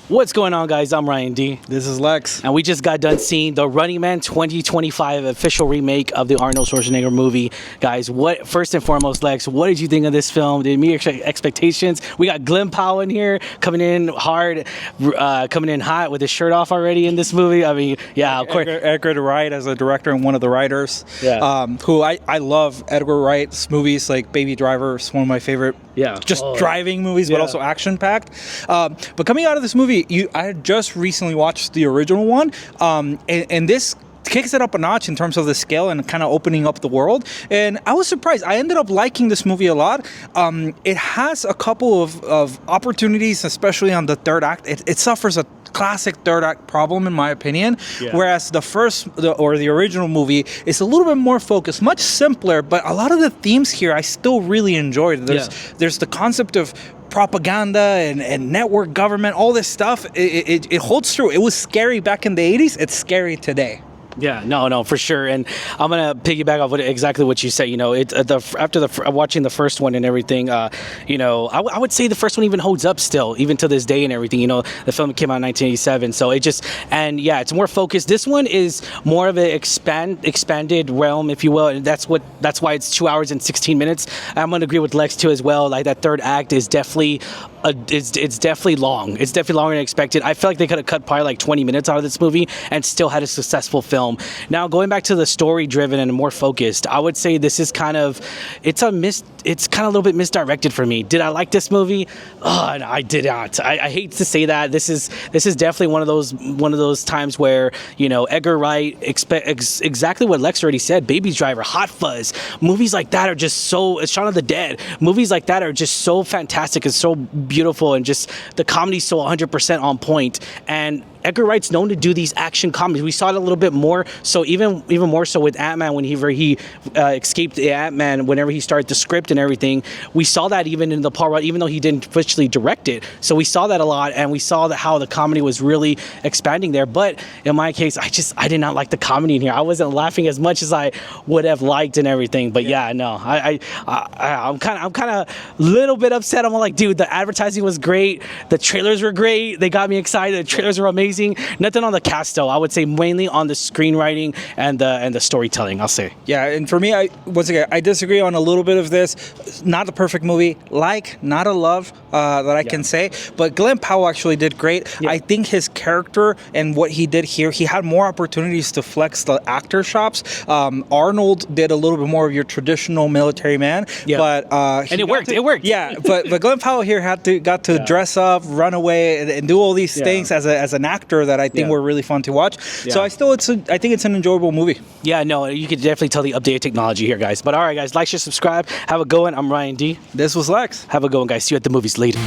What's going on, guys? I'm Ryan D. This is Lex. And we just got done seeing the Running Man 2025 official remake of the Arnold Schwarzenegger movie. Guys, first and foremost, Lex, what did you think of this film? Did it meet your expectations? We got Glenn Powell in here, coming in hard, coming in hot with his shirt off already in this movie. I mean, yeah, of course. Edgar Wright as a director and one of the writers. Yeah. Who I love Edgar Wright's movies, like Baby Driver is one of my favorite driving movies, but also action-packed. But coming out of this movie, I had just recently watched the original one, and this kicks it up a notch in terms of the scale and kind of opening up the world. And I was surprised. I ended up liking this movie a lot. It has a couple of opportunities, especially on the third act. It suffers a classic third act problem, in my opinion. Yeah. Whereas the original movie is a little bit more focused, much simpler, but a lot of the themes here I still really enjoyed. There's the concept of propaganda and network government, all this stuff. It holds true. It was scary back in the 80s. It's scary today. Yeah, no, for sure. And I'm gonna piggyback off exactly what you said. You know, after watching the first one and everything, you know, I would say the first one even holds up still, even to this day and everything. You know, the film came out in 1987, so it's more focused. This one is more of an expanded realm, if you will, and that's why it's 2 hours and 16 minutes. I'm gonna agree with Lex too as well. Like that third act is definitely. It's definitely long. It's definitely longer than expected. I feel like they could have cut probably like 20 minutes out of this movie and still had a successful film. Now, going back to the story-driven and more focused, I would say this is it's kind of a little bit misdirected for me. Did I like this movie? Oh, no, I did not. I hate to say that. This is definitely one of those times where, you know, Edgar Wright exactly what Lex already said. Baby Driver, Hot Fuzz, movies like that are just so. Shaun of the Dead, movies like that are just so fantastic and so beautiful, and just the comedy's so 100% on point. And Edgar Wright's known to do these action comedies. We saw it a little bit more, so even more so with Ant-Man when he escaped the Ant-Man, whenever he started the script and everything. We saw that even in the Paul Rudd, even though he didn't officially direct it. So we saw that a lot, and we saw how the comedy was really expanding there. But in my case, I did not like the comedy in here. I wasn't laughing as much as I would have liked and everything. But I'm kind of little bit upset. I'm like, dude, the advertising was great. The trailers were great. They got me excited. The trailers were amazing. Nothing on the cast though. I would say mainly on the screenwriting and the storytelling, I'll say. Yeah, and for me, I disagree on a little bit of this. Not the perfect movie, not a love that I can say, but Glenn Powell actually did great. Yeah. I think his character and what he did here, he had more opportunities to flex the actor chops. Arnold did a little bit more of your traditional military man, but and it worked. It worked. Yeah, but Glenn Powell here got to dress up, run away, and do all these things as an actor that I think were really fun to watch. Yeah. So I think it's an enjoyable movie. Yeah, no, you could definitely tell the updated technology here, guys. But all right, guys, like, share, subscribe. Have a good one. I'm Ryan D. This was Lex. Have a good one, guys. See you at the movies later.